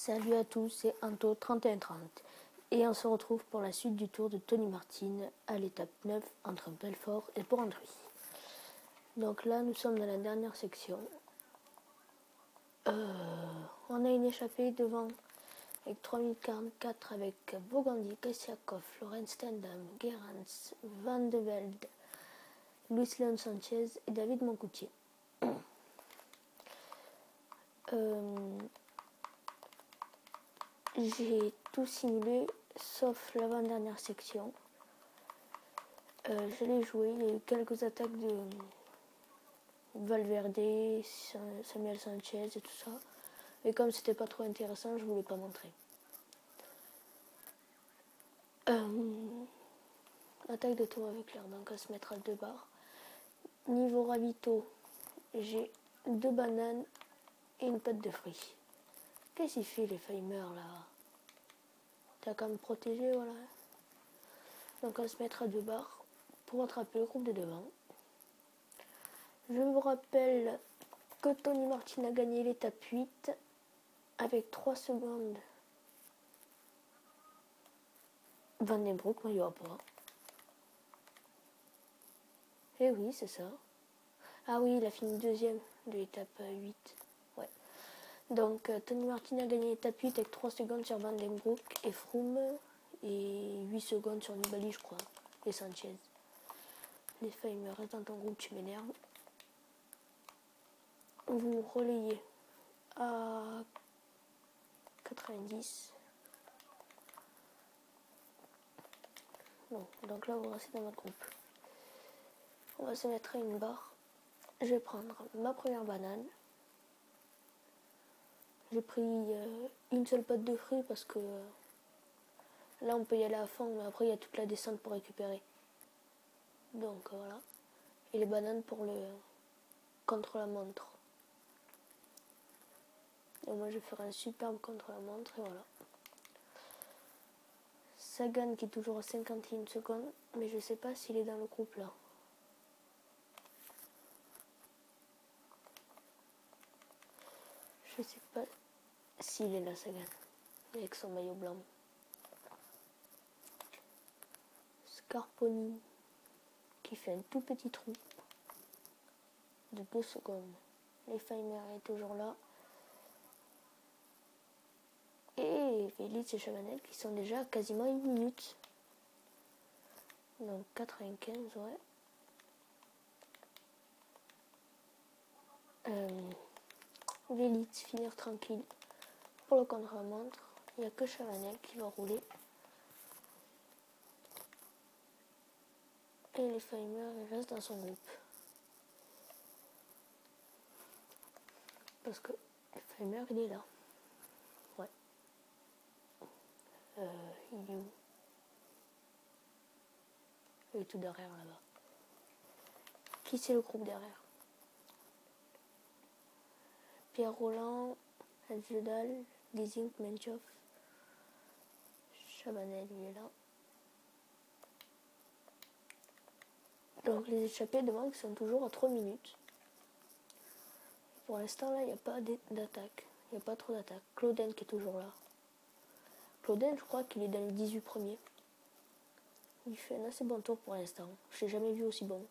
Salut à tous, c'est Anto 3130 et on se retrouve pour la suite du tour de Tony Martin à l'étape 9 entre Belfort et Port-Andruy. Donc là nous sommes dans la dernière section. On a une échappée devant avec 3 minutes 44 avec Bogandi, Kassiakov, Lorenz Stendam, Gerrans, Van de Velde, Luis Leon Sanchez et David Moncoutier. J'ai tout simulé sauf l'avant-dernière section. Je l'ai joué, il y a eu quelques attaques de Valverde, Samuel Sanchez et tout ça. Mais comme c'était pas trop intéressant, je voulais pas montrer. Attaque de tour avec l'air, donc à se mettre à 2 barres. Niveau ravito, j'ai 2 bananes et une pâte de fruits. Qu'est-ce qu'il fait les Feimer là? T'as qu'à me protéger, voilà. Donc on va se mettre à 2 barres pour attraper le groupe de devant. Je vous rappelle que Tony Martin a gagné l'étape 8 avec 3 secondes. Van den Broek, mais il n'y aura pas. Eh oui, c'est ça. Ah oui, il a fini deuxième de l'étape 8. Ouais. Donc Tony Martin a gagné l'étape 8 avec 3 secondes sur Van den Broek et Froome et 8 secondes sur Nibali, je crois, et Sanchez. Les Feimer, reste dans ton groupe, tu m'énerves. Vous relayez à 90. Non, donc là vous restez dans votre groupe. On va se mettre à une barre. Je vais prendre ma première banane. J'ai pris une seule pâte de fruits parce que là on peut y aller à fond, mais après il y a toute la descente pour récupérer. Donc voilà. Et les bananes pour le contre-la-montre. Et moi je ferai un superbe contre-la-montre et voilà. Sagan qui est toujours à 51 secondes, mais je sais pas s'il est dans le groupe là. Je sais pas s'il est là, Sagan, avec son maillot blanc. Scarponi qui fait un tout petit trou de 2 secondes. Les Feimer est toujours là. Et Félix et Chavanel qui sont déjà à quasiment 1 minute. Donc 95, ouais. Vélitz finir tranquille pour le contre-la-montre. Il n'y a que Chavanel qui va rouler. Et les Feimer restent dans son groupe. Parce que le Feimer il est là. Ouais. Il est où? Il est tout derrière là-bas. Qui c'est le groupe derrière? Pierre Roland, Aljedal, Lizink, Menchov, Chabanel, il est là. Donc les échappés devant qui sont toujours à 3 minutes. Pour l'instant là il n'y a pas d'attaque. Il n'y a pas trop d'attaque. Clauden qui est toujours là. Clauden je crois qu'il est dans les 18 premiers. Il fait un assez bon tour pour l'instant. Je l'ai jamais vu aussi bon.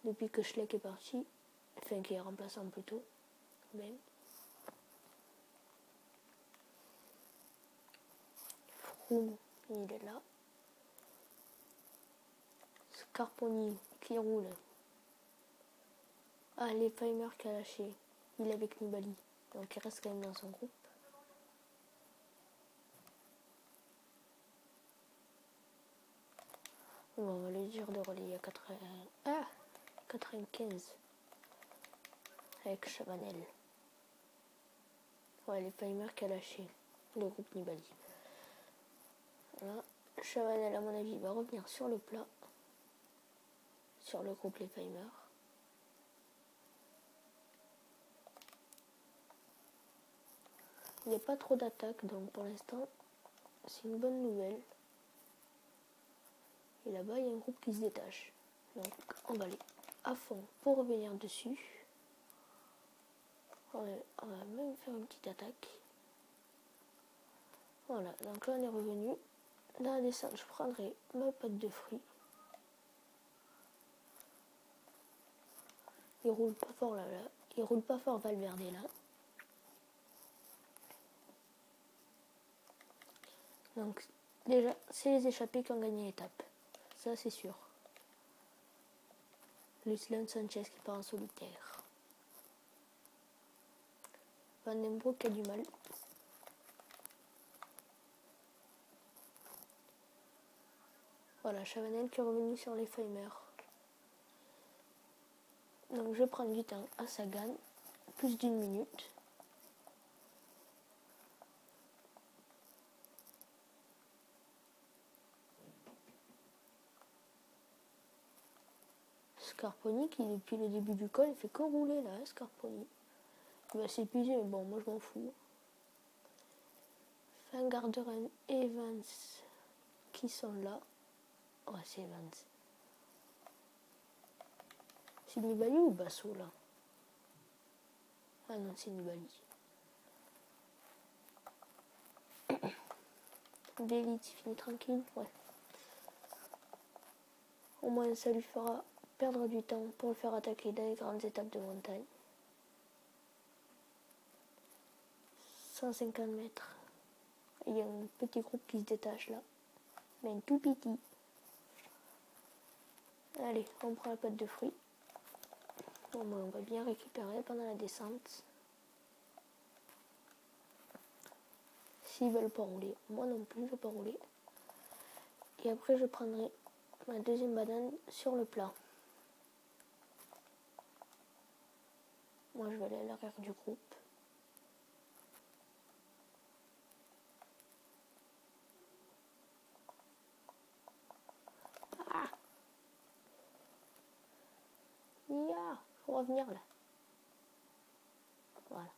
Depuis que Schleck est parti. Enfin qui est remplaçant plutôt. Même. Froome, il est là. Scarponi qui roule. Ah, les Feimer qui a lâché. Il est avec Nibali. Donc il reste quand même dans son groupe. Bon, on va lui dire de relayer à 95. Avec Chavanel. Ouais, les Feimer qui a lâché. Le groupe Nibali. Voilà. Chavanel, à mon avis, va revenir sur le plat. Sur le groupe les Feimer. Il n'y a pas trop d'attaque, donc pour l'instant, c'est une bonne nouvelle. Et là-bas, il y a un groupe qui se détache. Donc, on va aller à fond pour revenir dessus. On va même faire une petite attaque. Voilà, donc là on est revenu. Dans la descente, je prendrai ma pâte de fruits. Il roule pas fort là. Il roule pas fort Valverde là. Donc déjà, c'est les échappés qui ont gagné l'étape. Ça c'est sûr. Lucian Sanchez qui part en solitaire. Van den Broek qui a du mal. Voilà, Chavanel qui est revenu sur les Faimers. Donc je prends du temps à Sagan, plus d'1 minute. Scarponi qui depuis le début du col il fait que rouler là, Scarponi. Il va s'épuiser, mais bon, moi je m'en fous. Van Garderen et Evans qui sont là. Ouais, c'est Evans. C'est Nibali ou Basso là? Ah non, c'est Nibali. D'élite, il finit tranquille, ouais. Au moins ça lui fera perdre du temps pour le faire attaquer dans les grandes étapes de montagne. 150 mètres. Il y a un petit groupe qui se détache là. Mais un tout petit. Allez, on prend la pâte de fruits. Au moins on va bien récupérer pendant la descente. S'ils veulent pas rouler, moi non plus je veux pas rouler. Et après je prendrai ma deuxième banane sur le plat. Moi je vais aller à l'arrière du groupe. Ah, yeah, faut revenir là. Voilà.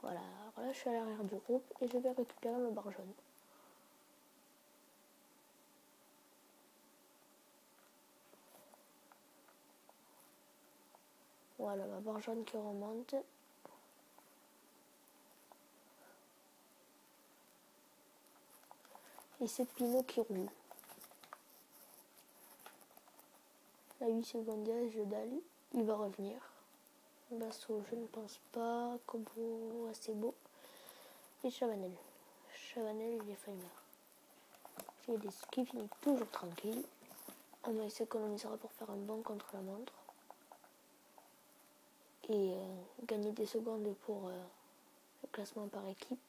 Voilà, alors là je suis à l'arrière du groupe et je vais récupérer le bar jaune. Voilà, ma barre jaune qui remonte. Et c'est Pinot qui roule. À 8 secondes, je dalle. Il va revenir. Basso, je ne pense pas. Kobo, assez beau. Et Chavanel. Chavanel, il est Faimer. Qui finit toujours tranquille. Au moins, il s'économisera pour faire un bon contre-la-montre. Et gagner des secondes pour le classement par équipe.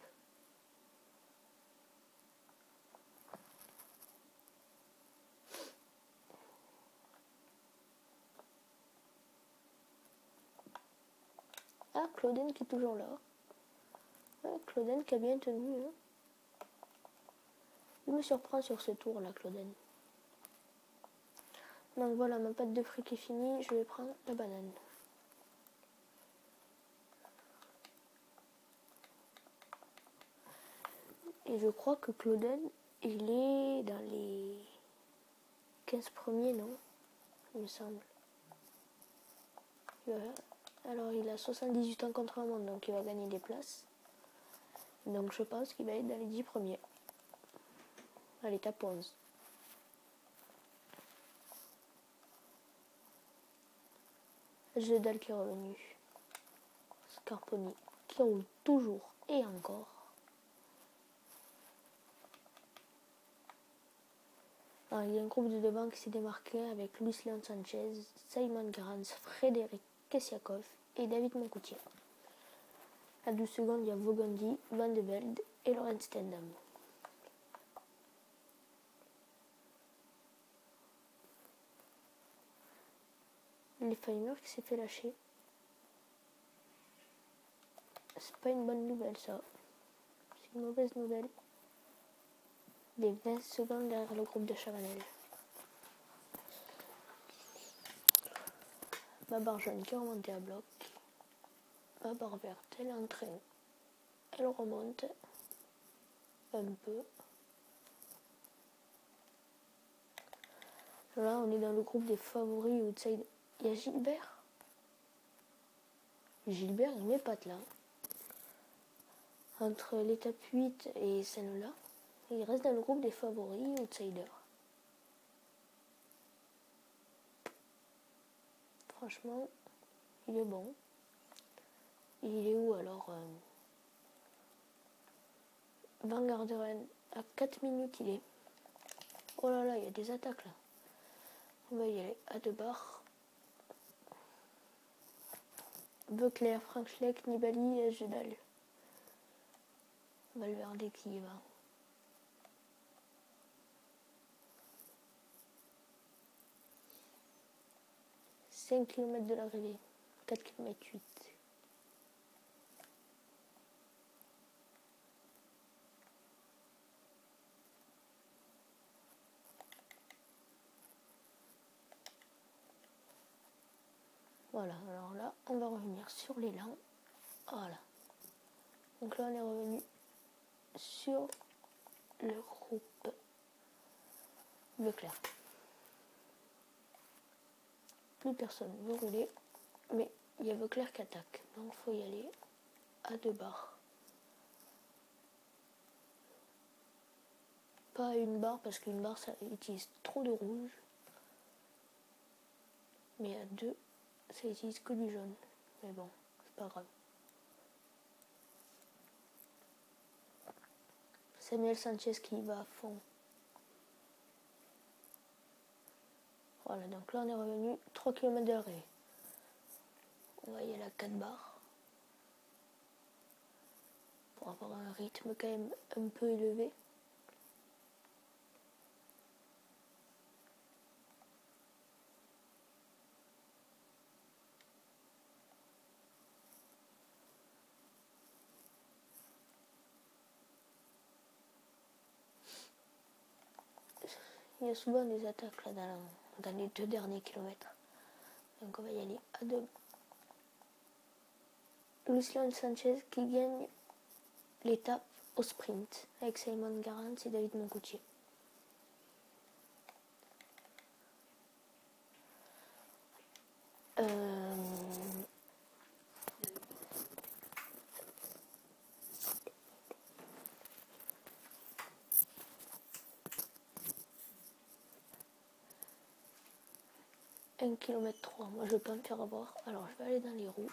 Ah, Clauden qui est toujours là. Ouais, Clauden qui a bien tenu. Hein. Il me surprend sur ce tour là, Clauden. Donc voilà, ma pâte de fruits qui est finie. Je vais prendre la banane. Et je crois que Clauden, il est dans les 15 premiers, non? Il me semble. Alors il a 78 ans contre un monde, donc il va gagner des places. Donc je pense qu'il va être dans les 10 premiers. À l'étape 11. Jedal qui est revenu. Scarponi qui roule toujours et encore. Alors, il y a un groupe de devant qui s'est démarqué avec Lucian Sanchez, Simon Grans, Frédéric Kessiakov et David Moncoutier. À 12 secondes, il y a Vogandi, Van de Velde et Laurent Stendam. Les Feimer qui s'est fait lâcher. C'est pas une bonne nouvelle ça. C'est une mauvaise nouvelle. Les 20 secondes derrière le groupe de Chavanel. Ma barre jaune qui est remontée à bloc. Ma barre verte, elle entraîne. Elle remonte un peu. Là, on est dans le groupe des favoris outside. Il y a Gilbert. Gilbert, il m'épate là. entre l'étape 8 et celle-là. Il reste dans le groupe des favoris outsiders. Franchement, il est bon. Il est où alors Van Garderen, à 4 minutes il est. Oh là là, il y a des attaques là. On va y aller à 2 barres. Beuclair, Frank Schleck, Nibali et Gedal. Valverde qui y va. 5 km de l'arrivée. 4 km 8. Voilà, alors là, on va revenir sur l'élan. Voilà. Donc là, on est revenu sur le groupe Leclerc. Plus personne veut rouler, mais il y a Leclerc qui attaque. Donc il faut y aller à 2 barres. Pas à 1 barre, parce qu'une barre, ça utilise trop de rouge. Mais à 2, ça utilise que du jaune. Mais bon, c'est pas grave. Samuel Sanchez qui y va à fond. Voilà, donc là on est revenu 3 km de l'arrivée. On va y aller à 4 barres. Pour avoir un rythme quand même un peu élevé. Il y a souvent des attaques là dans les 2 derniers kilomètres. Donc on va y aller à 2. Lucian Sanchez qui gagne l'étape au sprint avec Simon Garant et David Moncoutier. Un km 3, moi je vais pas me faire avoir, alors je vais aller dans les roues.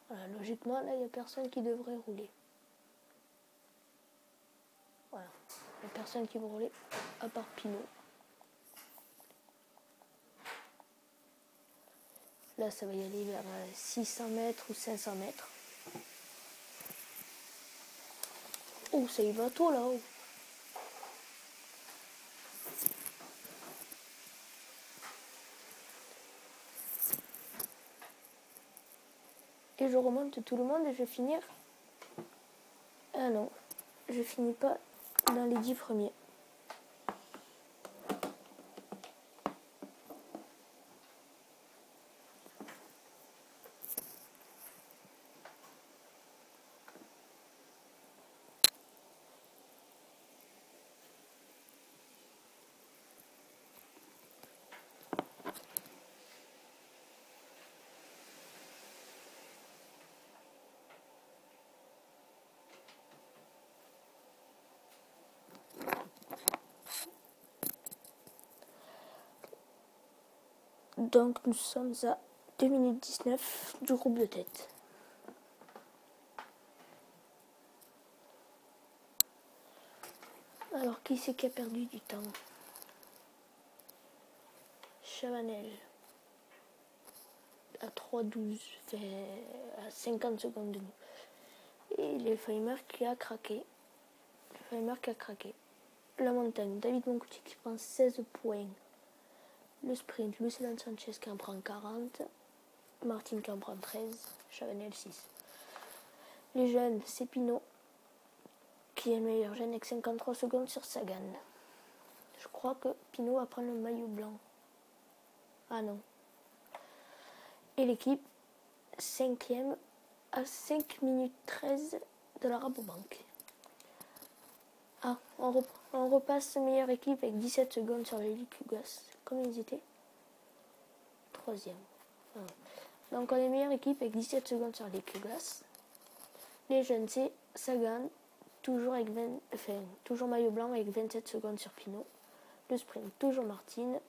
Voilà, logiquement là il n'y a personne qui devrait rouler. Voilà, il n'y a personne qui va rouler à part Pinot. Là ça va y aller vers 600 mètres ou 500 mètres. Oh, ça y va tôt là-haut. Et je remonte tout le monde et je vais finir. Ah non, je finis pas dans les 10 premiers. Donc nous sommes à 2 minutes 19 du groupe de tête. Alors qui c'est qui a perdu du temps? Chavanel à 3,12, fait à 50 secondes de nous. Et Lefebvre qui a craqué. La montagne, David Moncoutier qui prend 16 points. Le sprint, Lucian Sanchez qui en prend 40. Martin qui en prend 13. Chavanel 6. Les jeunes, c'est Pinot qui est le meilleur jeune avec 53 secondes sur Sagan. Je crois que Pinot va prendre le maillot blanc. Ah non. Et l'équipe, 5e à 5 minutes 13 de la Rabobank. Ah, on repasse meilleure équipe avec 17 secondes sur les Kugas. Combien ils étaient? troisième. Voilà. Donc on est meilleure équipe avec 17 secondes sur les glaces. Les jeunes, c'est Sagan, toujours, toujours maillot blanc avec 27 secondes sur Pinot. Le sprint, toujours Martine.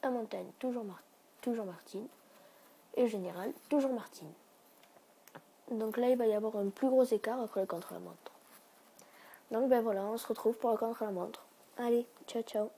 La montagne, toujours Martine. Et général, toujours Martine. Donc là, il va y avoir un plus gros écart après le contre-la-montre. Donc ben voilà, on se retrouve pour le contre-la-montre. Allez, ciao ciao.